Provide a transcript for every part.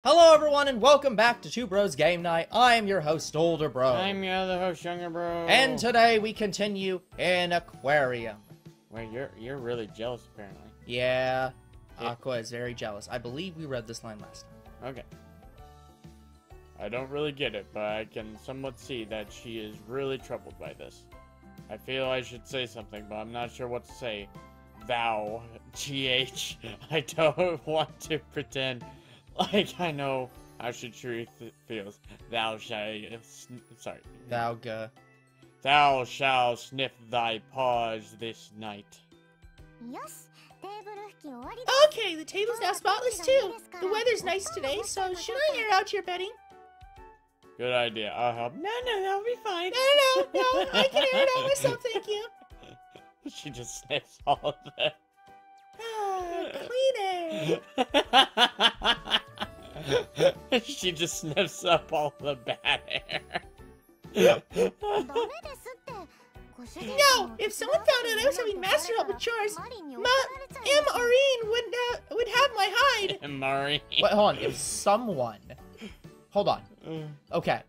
Hello everyone and welcome back to Two Bros Game Night. I'm your host, Older Bro. I'm your other host, Younger Bro. And today we continue in Aquarium. Wait, you're really jealous apparently. Yeah, Aqua is very jealous. I believe we read this line last time. Okay. I don't really get it, but I can somewhat see that she is really troubled by this. I feel I should say something, but I'm not sure what to say. Thou, GH, I don't want to pretend like I know how she truly feels. Thou shall sniff thy paws this night. Okay, the table's now spotless too. The weather's nice today, so should I air out your bedding? Good idea. I'll help. No, that'll be fine. No, I can air it out myself, thank you. She just sniffs all of it. Clean air. She just sniffs up all the bad air. No, if someone found out I was having master help with chores, Maureen would have my hide. Maureen. Wait, hold on. If someone, hold on. Okay.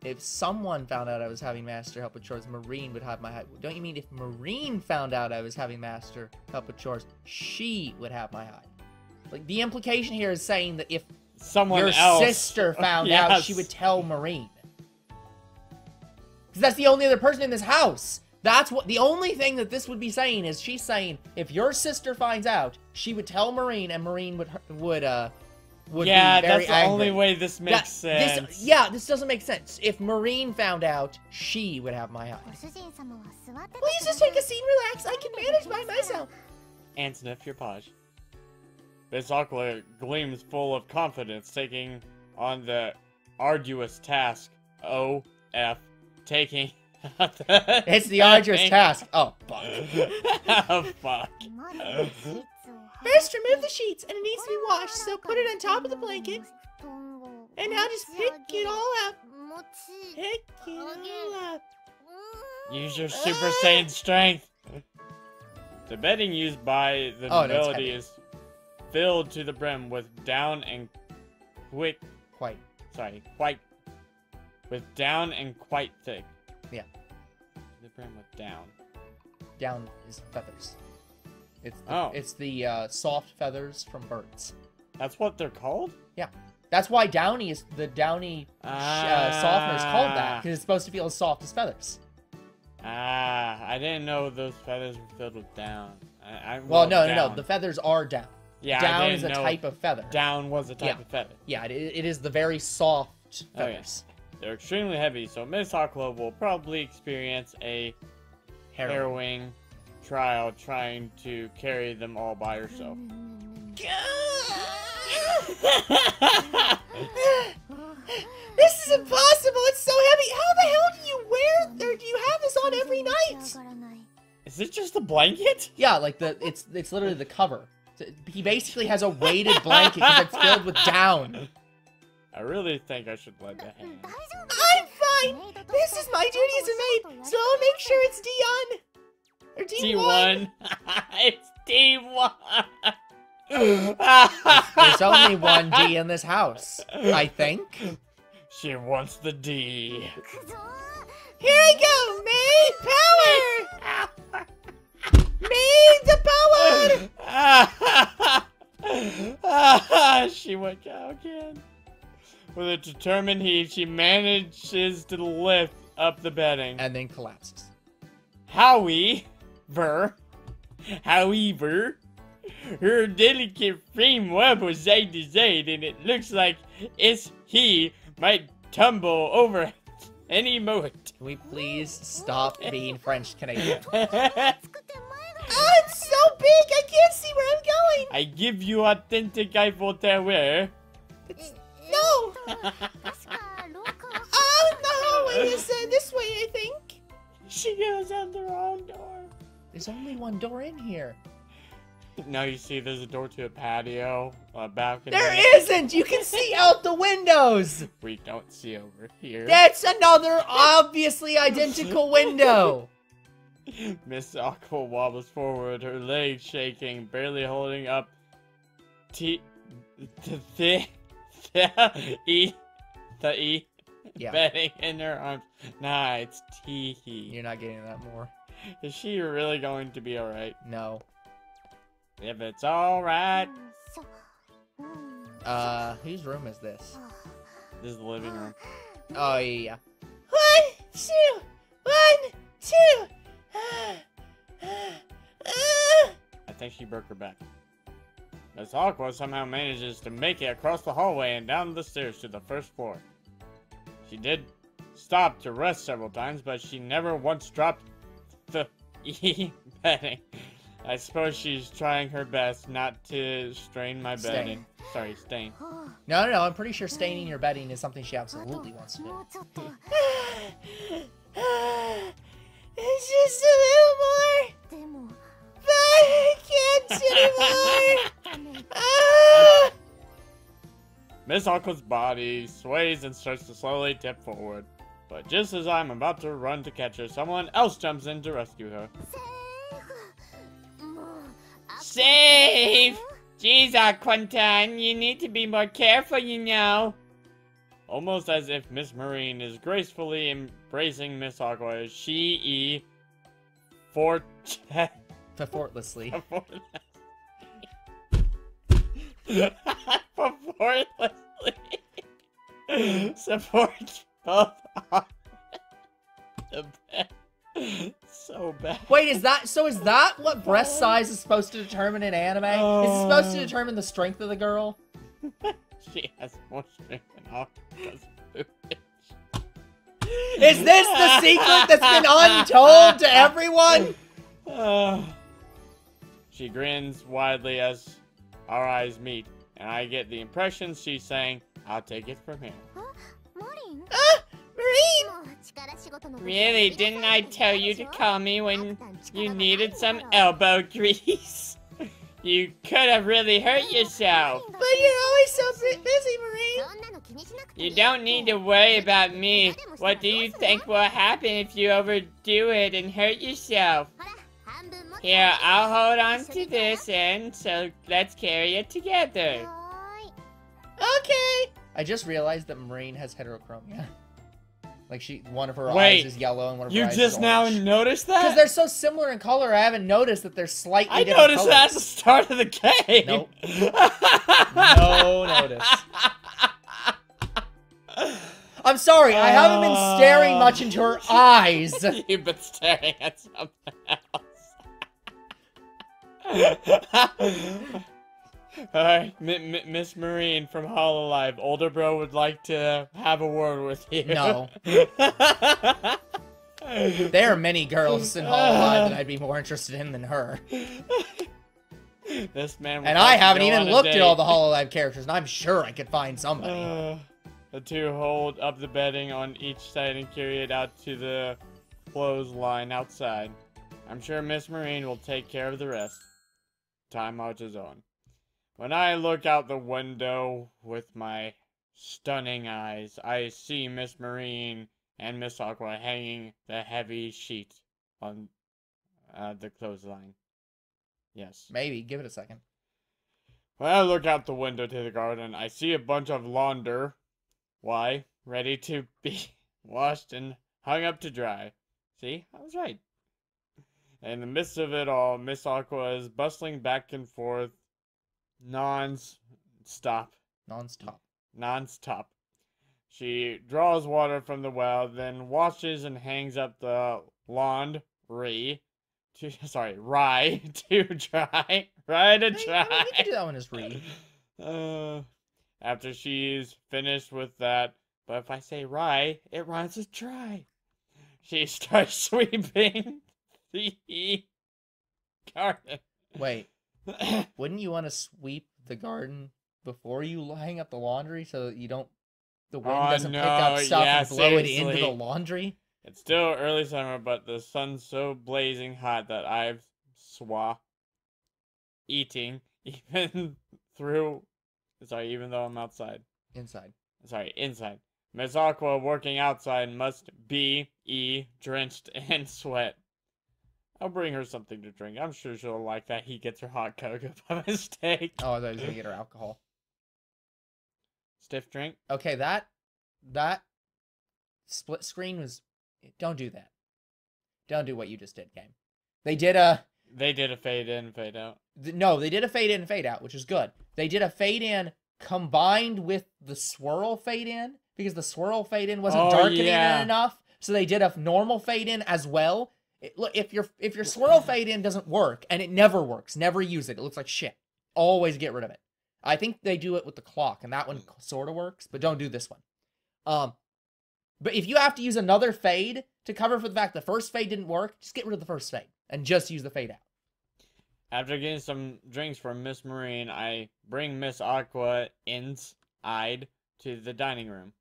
If someone found out I was having master help with chores, Maureen would have my hide. Don't you mean if Maureen found out I was having master help with chores, she would have my hide? Like, the implication here is saying that if someone your else sister found out, she would tell Maureen. Because that's the only other person in this house. That's what the only thing that this would be saying is she's saying if your sister finds out, she would tell Maureen, and Maureen would be very that's the angry. only way this makes sense. This doesn't make sense. If Maureen found out, she would have my hide. Please just take a seat and relax. I can manage by myself. And sniff your paws. Miss Aqua gleams full of confidence, taking on the arduous task. Taking. It's the arduous task. Oh, fuck. Oh, fuck. First, remove the sheets, and it needs to be washed, so put it on top of the blanket. And now just pick it all up. Pick it all up. Use your Super Saiyan strength. The bedding used by the nobility is filled to the brim with down and quite thick. Yeah. The brim with down. Down is feathers. It's the soft feathers from birds. That's what they're called? Yeah. That's why downy is the downy softener is called that, because it's supposed to feel as soft as feathers. I didn't know those feathers were filled with down. No. The feathers are down. Yeah, down is a type of feather. Down was a type of feather. Yeah, it is the very soft feathers. They're extremely heavy, so Miss Aqua will probably experience a harrowing trial trying to carry them all by herself. This is impossible! It's so heavy! How the hell do you do you have this on every night? Is it just a blanket? Yeah, like it's literally the cover. He basically has a weighted blanket because it's filled with down. I really think I should let that hang. I'm fine! This is my duty as a maid, so I'll make sure it's D1. Or D1. It's D1. There's only one D in this house, I think. She wants the D. Here I go! Maid power! Maid the power! She went out again. With a determined heave, she manages to lift up the bedding. And then collapses. However, her delicate frame wobbles side to side, and it looks like he might tumble over any moment. Can we please stop being French Canadian? Oh, it's so big! I can't see where I'm going! I give you authentic Eiffel Tower. No! The hallway is this way, I think. She goes out the wrong door. There's only one door in here. Now you see there's a door to a patio, a balcony. There isn't! You can see out the windows! We don't see over here. That's another obviously identical window! Miss Aqua wobbles forward, her legs shaking, barely holding up E. The E. Yeah. Bedding in her arms. Nah, it's teehee. You're not getting that more. Is she really going to be alright? No. If it's alright. Whose room is this? This is the living room. Oh, yeah. 1, 2, 1, 2. I think she broke her back. Miss Aqua somehow manages to make it across the hallway and down the stairs to the first floor. She did stop to rest several times, but she never once dropped the E bedding. I suppose she's trying her best not to strain my bedding. Sorry, stain. No, I'm pretty sure staining your bedding is something she absolutely wants to do. It's just a little more. But I can't anymore. Miss Aqua's body sways and starts to slowly tip forward. But just as I'm about to run to catch her, someone else jumps in to rescue her. Save! Jeez, Aquantan, you need to be more careful, you know. Almost as if Miss Marine is gracefully embracing Miss Aqua, she Effortlessly. Support both on the bed. So bad. Wait, is that what breast size is supposed to determine in anime? Is it supposed to determine the strength of the girl? She has more strength than Aqua's boobage. Is this the secret that's been untold to everyone? She grins widely as our eyes meet, and I get the impression she's saying, "I'll take it from here." Marine! Really, didn't I tell you to call me when you needed some elbow grease? You could have really hurt yourself. But you're always so busy, Marine. You don't need to worry about me. What do you think will happen if you overdo it and hurt yourself? Here, I'll hold on to this end, so let's carry it together. Okay. I just realized that Marine has heterochromia. Like one of her eyes is yellow and one of her eyes is orange. You just now noticed that? Because they're so similar in color, I haven't noticed that they're slightly different I noticed that at the start of the game. Nope. No notice. I'm sorry, I haven't been staring much into her eyes. You've been staring at something else. Alright, Miss Marine from Hololive, older bro would like to have a word with you. No. There are many girls in Hololive that I'd be more interested in than her. This man. And I haven't even looked at all the Hololive characters, and I'm sure I could find somebody. The two hold up the bedding on each side and carry it out to the clothesline outside. I'm sure Miss Marine will take care of the rest. Time marches on. When I look out the window with my stunning eyes, I see Miss Marine and Miss Aqua hanging the heavy sheet on the clothesline. Yes. Maybe. Give it a second. When I look out the window to the garden, I see a bunch of launder. Why? Ready to be washed and hung up to dry. See? I was right. In the midst of it all, Miss Aqua is bustling back and forth non-stop. She draws water from the well, then washes and hangs up the rye to dry. Rye to dry. We can do that one as re. After she's finished with that, but if I say rye, it rhymes with dry. She starts sweeping the garden. Wait. Wouldn't you want to sweep the garden before you hang up the laundry so that the wind doesn't pick up stuff and blow it into the laundry? It's still early summer, but the sun's so blazing hot that I've eating even though I'm outside. Inside. Miss Aqua working outside must be drenched in sweat. I'll bring her something to drink. I'm sure she'll like that he gets her hot cocoa by mistake. Oh, I thought he was going to get her alcohol. stiff drink. Okay, that split screen was... Don't do that. Don't do what you just did, game. They did a fade in, fade out. No, they did a fade in, fade out, which is good. They did a fade in combined with the swirl fade in, because the swirl fade in wasn't darkening it enough. So they did a normal fade in as well. Look, if your swirl fade in doesn't work, and it never works, never use it. It looks like shit. Always get rid of it. I think they do it with the clock, and that one sort of works, but don't do this one. But if you have to use another fade to cover for the fact the first fade didn't work, just get rid of the first fade and just use the fade out. After getting some drinks from Miss Marine, I bring Miss Aqua inside to the dining room.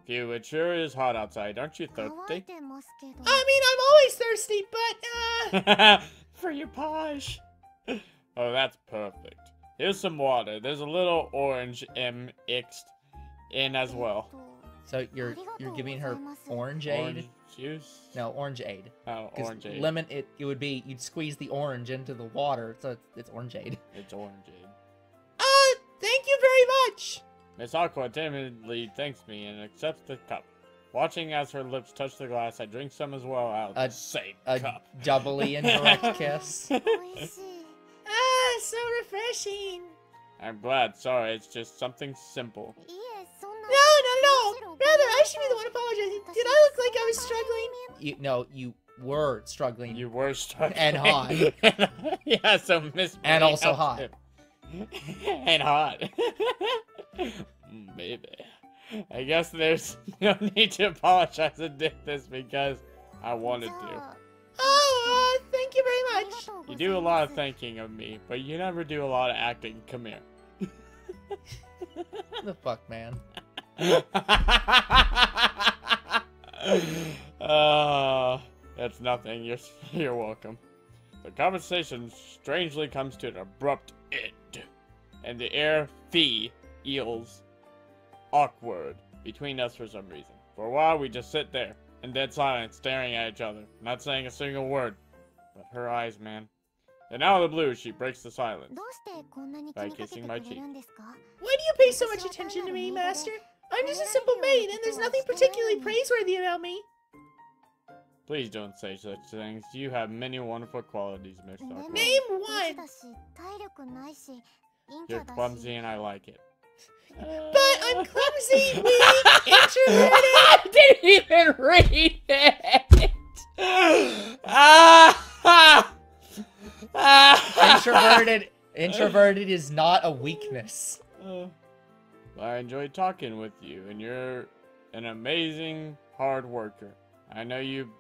Phew, it sure is hot outside. Aren't you thirsty? I mean, I'm always thirsty, but, For your posh. Oh, that's perfect. Here's some water. There's a little orange mixed in as well. So you're giving her orangeade? Orange juice? No, orangeade. Oh, orangeade. Lemon, it would be, you'd squeeze the orange into the water, so it's orangeade. It's orangeade. Thank you very much! Miss Aqua timidly thanks me and accepts the cup. Watching as her lips touch the glass, I drink some as well out of the same cup. A doubly indirect kiss. So refreshing. I'm glad. Sorry, it's just something simple. No. Rather, I should be the one apologizing. Did I look like I was struggling? You were struggling. You were struggling. And hot. Yeah, so Miss And also hot. And hot. Baby. I guess there's no need to apologize and did this because I wanted to. Oh, thank you very much. You do a lot of thanking of me, but you never do a lot of acting. Come here. The fuck, man. That's nothing. You're welcome. The conversation strangely comes to an abrupt end, and the air feels awkward between us for some reason. For a while, we just sit there in dead silence, staring at each other, not saying a single word. But her eyes, man. Then out of the blue, she breaks the silence by kissing my cheek. Why do you pay so much attention to me, Master? I'm just a simple maid, and there's nothing particularly praiseworthy about me. Please don't say such things. You have many wonderful qualities, Miss Aqua. Name one! You're clumsy and I like it. But I'm clumsy, weak, introverted. I didn't even read it! Introverted is not a weakness. I enjoyed talking with you, and you're an amazing hard worker. I know you've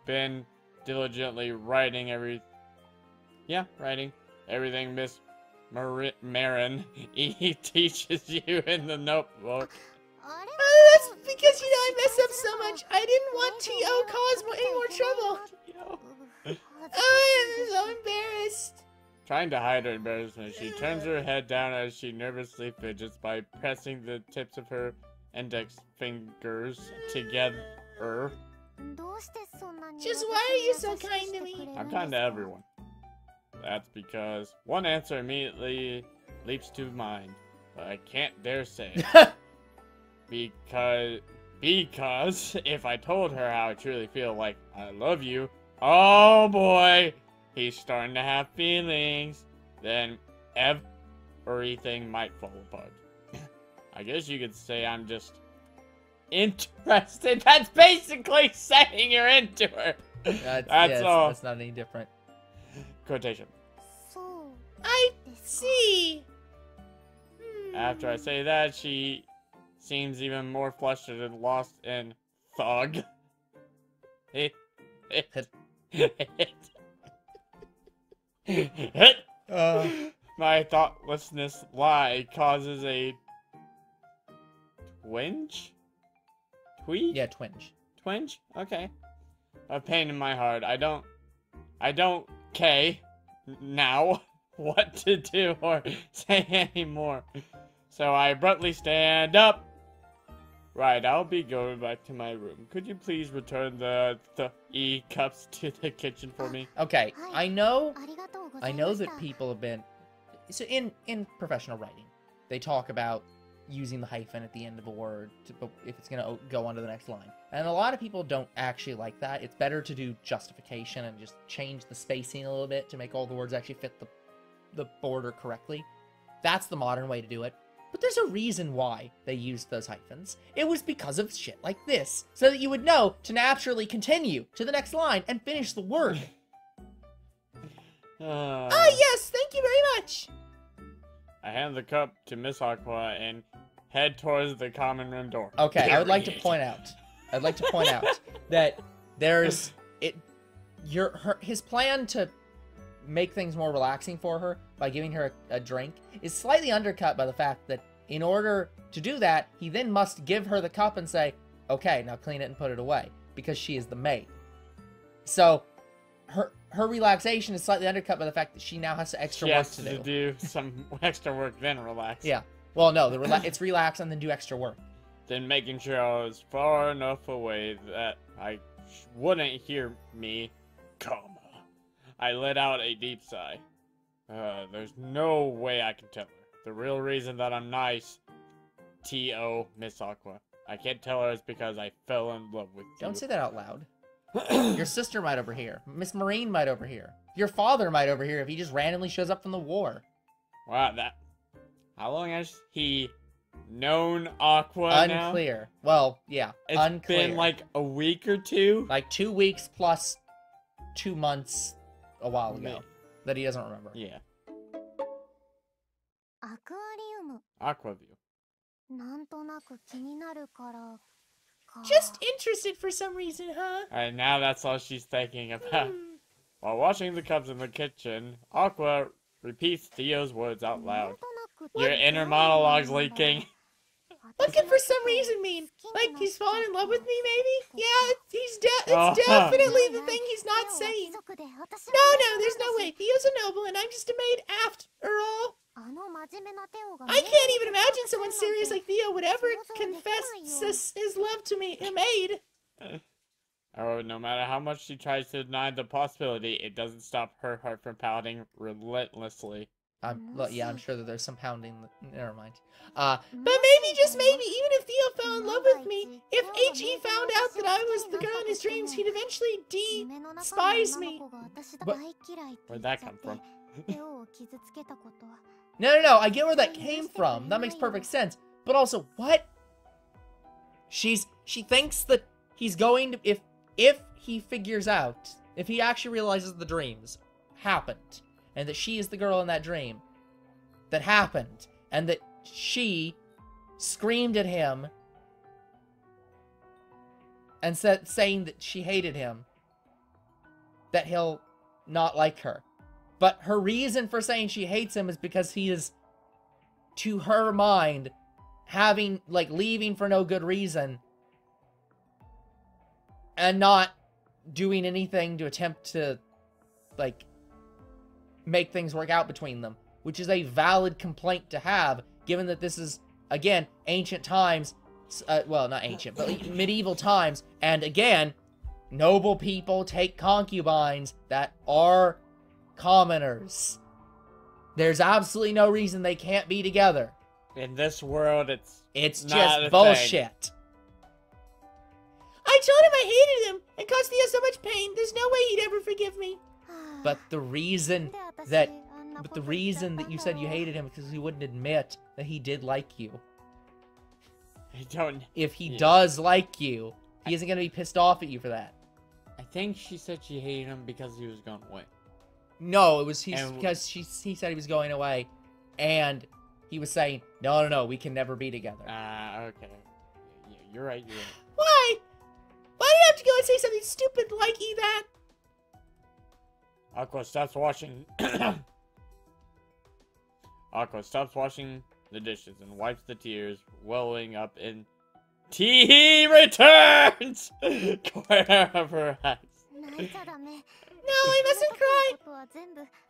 been diligently writing everything Miss Marin teaches you in the notebook. That's because, I mess up so much. I didn't want T.O. cause any more trouble. I'm so embarrassed. Trying to hide her embarrassment, she turns her head down as she nervously fidgets by pressing the tips of her index fingers together. Just why are you so kind to me? I'm kind to everyone. That's because one answer immediately leaps to mind, but I can't dare say it. Because if I told her how I truly feel like I love you, oh boy, he's starting to have feelings, then everything might fall apart. I guess you could say I'm just interested. That's basically saying you're into her. That's all. That's not any different. Quotation. I see. After I say that, she seems even more flustered and lost in thought. My thoughtlessness lie causes a twinge? Tweet? Yeah, twinge. Twinge? Okay. A pain in my heart. I don't care now what to do or say anymore. So I abruptly stand up. Right, I'll be going back to my room. Could you please return the E-cups to the kitchen for me? Okay, I know that people have been... So in professional writing, they talk about using the hyphen at the end of a word if it's going to go on to the next line. And a lot of people don't actually like that. It's better to do justification and just change the spacing a little bit to make all the words actually fit the border correctly. That's the modern way to do it. But there's a reason why they used those hyphens. It was because of shit like this, so that you would know to naturally continue to the next line and finish the word. Yes, thank you very much. I hand the cup to Miss Aqua and head towards the common room door. Okay, Period. I'd like to point out that there's his plan to make things more relaxing for her by giving her a drink is slightly undercut by the fact that in order to do that, he then must give her the cup and say, okay, now clean it and put it away, because she is the maid. So her relaxation is slightly undercut by the fact that she now has extra work to do. She has to do some extra work, then relax. Yeah. Well, no, it's relax and then do extra work. Then making sure I was far enough away that I wouldn't hear me, I let out a deep sigh. There's no way I can tell her. The real reason that I'm nice, T.O. Miss Aqua. I can't tell her it's because I fell in love with you. Don't say that out loud. Your sister might overhear. Miss Marine might overhear. Your father might overhear if he just randomly shows up from the war. Wow, how long has he known Aqua now? Unclear. Well, yeah, unclear. It's been like a week or two? Like 2 weeks plus 2 months a while ago. That he doesn't remember. Yeah. AQUARIUM. Aquaview. Just interested for some reason, huh? Alright, now that's all she's thinking about. While washing the cups in the kitchen, Aqua repeats Theo's words out loud. Your inner monologue's leaking. What could for some reason mean? Like he's fallen in love with me, maybe? Yeah, it's definitely the thing he's not saying. No, there's no way. Theo's a noble and I'm just a maid after all. I can't even imagine someone serious like Theo would ever confess his love to me, a maid. Oh, no matter how much she tries to deny the possibility, it doesn't stop her heart from pounding relentlessly. I'm sure that there's some pounding. Never mind. But maybe, just maybe, even if Theo fell in love with me, if H.E. found out that I was the girl in his dreams, he'd eventually despise me. Where'd that come from? No, I get where that came from. That makes perfect sense. But also, what? She thinks that he's going to, if he figures out, if he actually realizes the dreams happened, and that she is the girl in that dream that happened, and that she screamed at him and saying that she hated him, that he'll not like her. But her reason for saying she hates him is because he is, to her mind, leaving for no good reason and not doing anything to attempt to, make things work out between them, which is a valid complaint to have, given that this is, again, ancient times, well, not ancient, but medieval times, and again, noble people take concubines that are commoners. There's absolutely no reason they can't be together. In this world, it's not just bullshit. I told him I hated him and caused Theo so much pain. There's no way he'd ever forgive me. But the reason that you said you hated him because he wouldn't admit that he did like you. I don't. If he does like you, he isn't gonna be pissed off at you for that. I think she said she hated him because he was going away. No, it was because he said he was going away, and he was saying, no, we can never be together. Okay. Yeah, you're right. Why? Why did I have to go and say something stupid like that? Aqua stops washing. Aqua stops washing the dishes and wipes the tears welling up in. He returns! Corner of her eyes. No, I mustn't cry.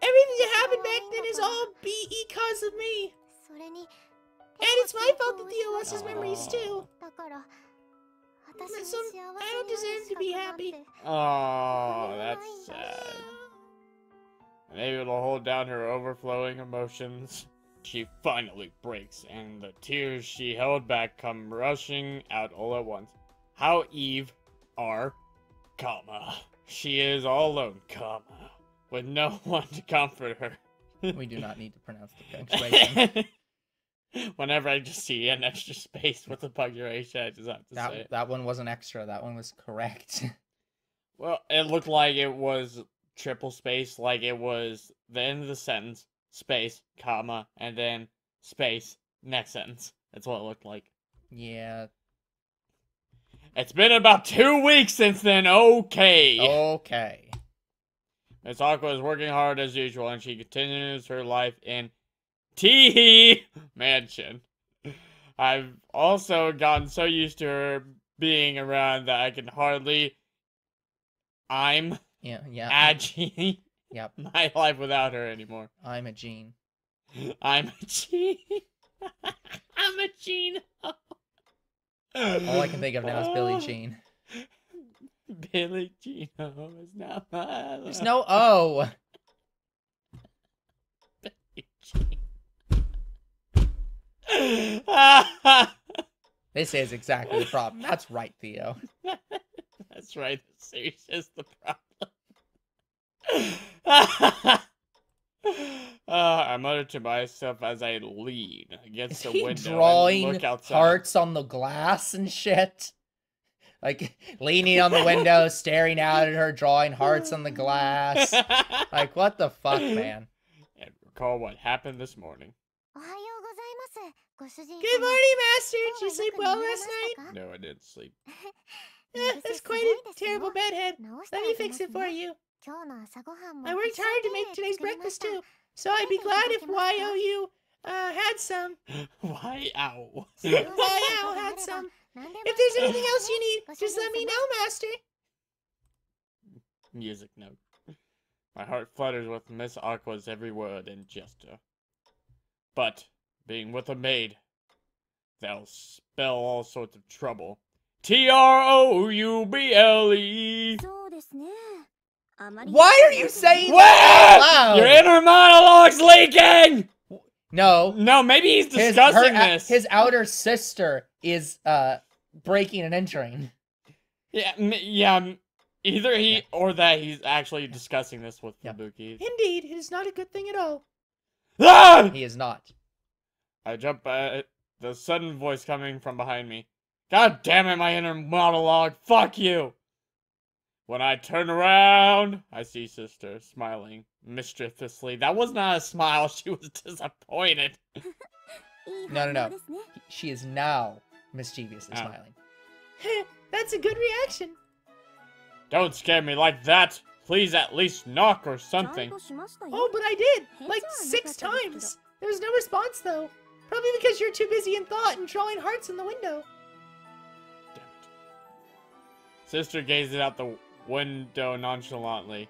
Everything that happened back then is all because of me. And it's my fault that Theo lost his memories too. So I don't deserve to be happy. Oh, that's sad. Maybe it'll hold down her overflowing emotions. she finally breaks, and the tears she held back come rushing out all at once. How Eve are, comma. She is all alone, comma, with no one to comfort her. We do not need to pronounce the punctuation. Whenever I just see an extra space with the punctuation, I just have to say it. That one wasn't extra. That one was correct. Well, it looked like it was triple space, like it was the end of the sentence, space, comma, and then space, next sentence. That's what it looked like. Yeah. It's been about 2 weeks since then, okay. Okay. Miss Aqua is working hard as usual, and she continues her life in Teehee Mansion. I've also gotten so used to her being around that I can hardly... Yeah. Agi. Yep. My life without her anymore. I'm a Gene. I'm a Gene. I'm a Gene. All I can think of now is Billie Jean. Billie Jean is not my There's no O. Billie Jean. This is exactly the problem. That's right, Theo. That's right. The series is the problem. I mutter to myself as I lean against the window drawing and look outside. hearts on the glass and shit? Like, leaning on the window, staring out at her, drawing hearts on the glass. Like, what the fuck, man? And recall what happened this morning. Good morning, Master. Did you sleep well last night? No, I didn't sleep. That's quite a terrible bedhead. Let me fix it for you. I worked hard to make today's breakfast, too. So I'd be glad if YOU had some. Wow. YO had some. If there's anything else you need, just let me know, Master. Music note. My heart flutters with Miss Aqua's every word and gesture. But, being with a maid, that'll spell all sorts of trouble. TROUBLE. Why are you saying that out loud? Your inner monologue's leaking! No. No, maybe he's discussing this. His outer sister is breaking and entering. Yeah, either he or that he's actually discussing this with Fubuki. Indeed, it is not a good thing at all. Ah! He is not. I jump at the sudden voice coming from behind me. God damn it, my inner monologue. Fuck you. When I turn around, I see Sister smiling mischievously. That was not a smile. She was disappointed. No. She is now mischievously smiling. That's a good reaction. Don't scare me like that. Please at least knock or something. Oh, but I did. Like 6 times. There was no response, though. Probably because you're too busy in thought and drawing hearts in the window. Damn it. Sister gazes out the window nonchalantly.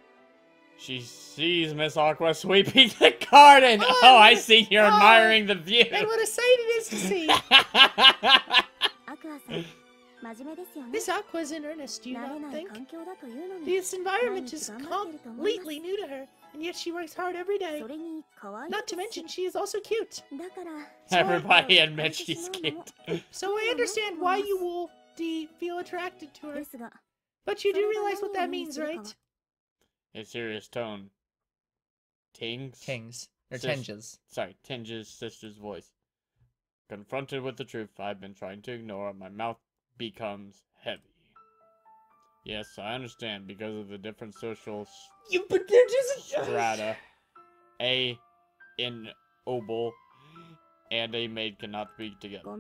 She sees Miss Aqua sweeping the garden. Oh, I see you're admiring the view. And what a sight it is to see. Miss Aqua's in earnest, do you not think? This environment is completely new to her, and yet she works hard every day. Not to mention, she is also cute. Everybody admits she's cute. So I understand why you will feel attracted to her. But you do realize what that means, right? A serious tone. Tinges. Sorry, Tinge's sister's voice. Confronted with the truth I've been trying to ignore, my mouth becomes heavy. Yes, I understand, because of the different social strata. A ignoble and a maid cannot be together.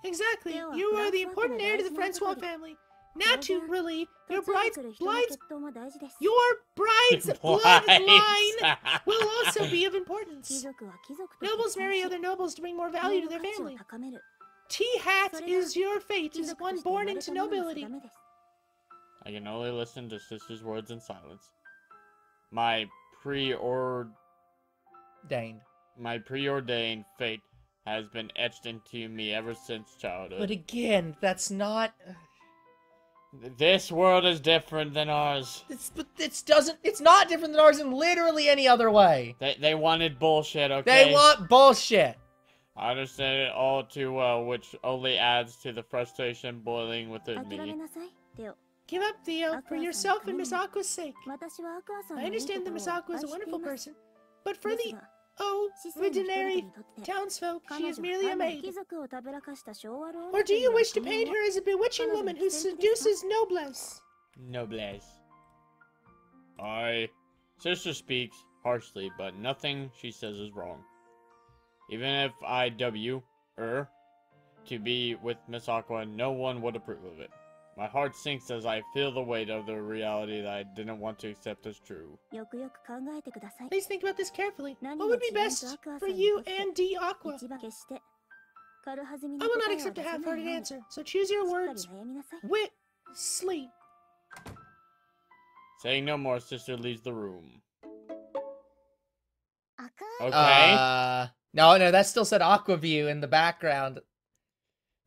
Exactly. You are the important heir to the Francois family. Naturally, your bride's bloodline will also be of importance. Nobles marry other nobles to bring more value to their family. T-Hat is your fate as one born into nobility. I can only listen to Sister's words in silence. My preordained fate has been etched into me ever since childhood. But again, that's not... This world is different than ours. It's not different than ours in literally any other way. They wanted bullshit, okay? They want bullshit. I understand it all too well, which only adds to the frustration boiling within me. Give up, Theo, for yourself and Miss Aqua's sake. I understand that Miss Aqua is a wonderful person, but for the ordinary townsfolk, she is merely a maid. Or do you wish to paint her as a bewitching woman who seduces noblesse? Noblesse. Sister speaks harshly, but nothing she says is wrong. Even if I W her to be with Miss Aqua, no one would approve of it. My heart sinks as I feel the weight of the reality that I didn't want to accept as true. Please think about this carefully. What would be best for you and D. Aqua? I will not accept a half-hearted answer, so choose your words wisely. Saying no more, sister leaves the room. Okay. No, that still said Aqua View in the background.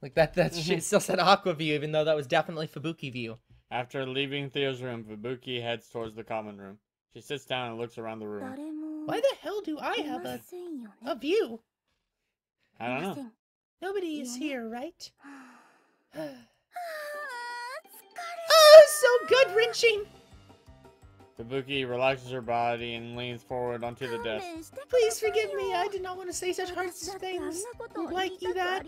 Like that shit still said Aqua View, even though that was definitely Fubuki View. After leaving Theo's room, Fubuki heads towards the common room. She sits down and looks around the room. Why the hell do I have a view? I don't know. Nobody is here, right? Oh, so good wrenching! Fubuki relaxes her body and leans forward onto the desk. Please forgive me, I did not want to say such harsh things. Like you that.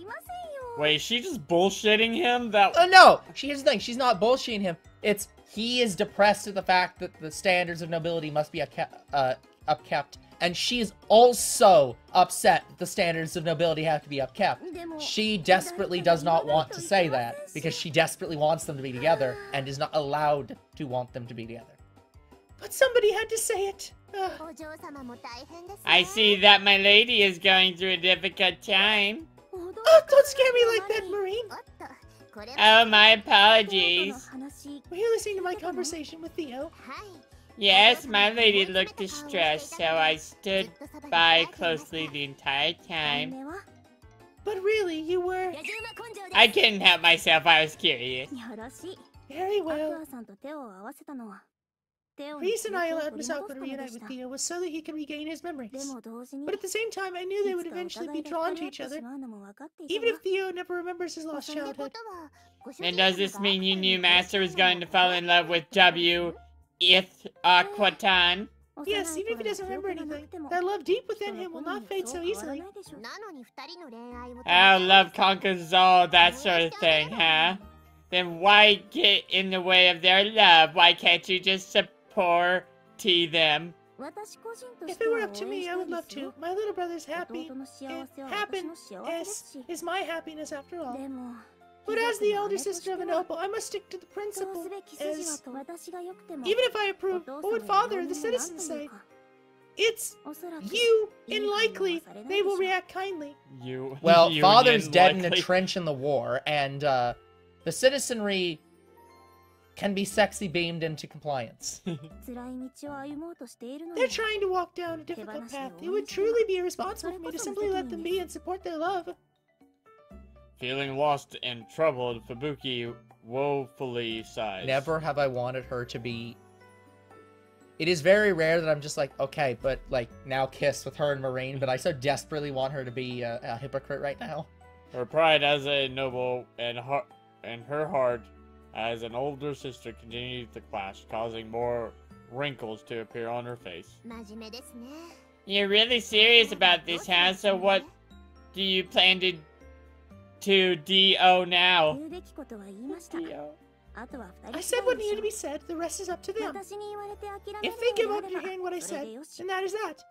Wait, she just bullshitting him? No! Here's the thing, she's not bullshitting him. It's, he is depressed at the fact that the standards of nobility must be upkept. And she is also upset that the standards of nobility have to be upkept. She desperately does not want to say that, because she desperately wants them to be together, and is not allowed to want them to be together. But somebody had to say it. I see that my lady is going through a difficult time. Oh, don't scare me like that, Marine. Oh, my apologies. Were you listening to my conversation with Theo? Yes, my lady looked distressed, so I stood by closely the entire time. But really, you were... I couldn't help myself, I was curious. Very well. The reason I allowed Miss Aqua to reunite with Theo was so that he could regain his memories. But at the same time, I knew they would eventually be drawn to each other, even if Theo never remembers his lost childhood. And does this mean you knew Master was going to fall in love with W. If Aquatan? Yes, even if he doesn't remember anything, that love deep within him will not fade so easily. Oh, love conquers all, that sort of thing, huh? Then why get in the way of their love? Why can't you just support them? If it were up to me, I would love to. My little brother's happiness is my happiness after all. But as the elder sister of a noble, I must stick to the principle as... Even if I approve, what would father or the citizens say? It's you, and likely they will react kindly. Well, father's dead in a trench in the war, and the citizenry can be sexy beamed into compliance. They're trying to walk down a difficult path. It would truly be irresponsible for me to simply let them be and support their love. Feeling lost and troubled, Fubuki woefully sighs. Never have I wanted her to be... It is very rare that I'm just like, okay, but like, now kiss with her and Marine, but I so desperately want her to be a hypocrite right now. Her pride as a noble and her heart as an older sister continued to clash, causing more wrinkles to appear on her face. You're really serious about this, huh? So what do you plan to D.O. now? D.O. I said what needed to be said, the rest is up to them. If they give up after hearing what I said, then that is that.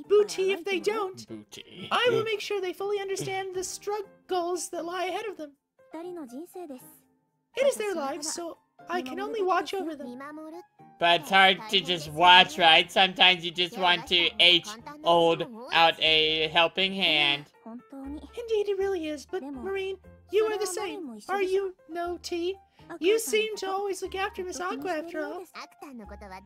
Booty if they don't. Booty. I will make sure they fully understand the struggles that lie ahead of them. It is their lives, so I can only watch over them. But it's hard to just watch, right? Sometimes you just want to hold out a helping hand. Indeed, it really is, but Marine, you are the same, are you, no T? You seem to always look after Miss Aqua after all.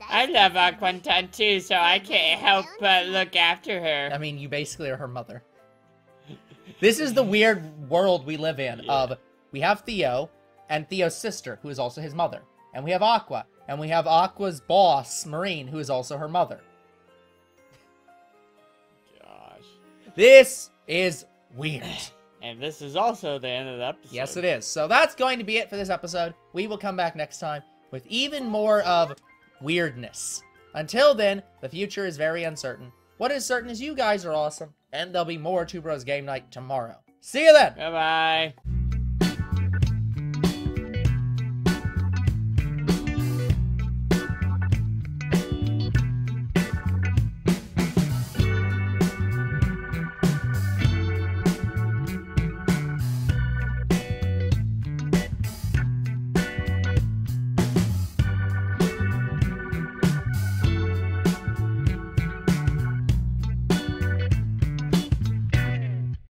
I love Aquantan too, so I can't help but look after her. I mean, you basically are her mother. This is the weird world we live in, of, we have Theo, and Theo's sister, who is also his mother. And we have Aqua, and we have Aqua's boss, Marine, who is also her mother. Gosh. This is weird. And this is also the end of the episode. Yes, it is. So that's going to be it for this episode. We will come back next time with even more of weirdness. Until then, the future is very uncertain. What is certain is you guys are awesome, and there'll be more Two Bros Game Night tomorrow. See you then! Bye-bye!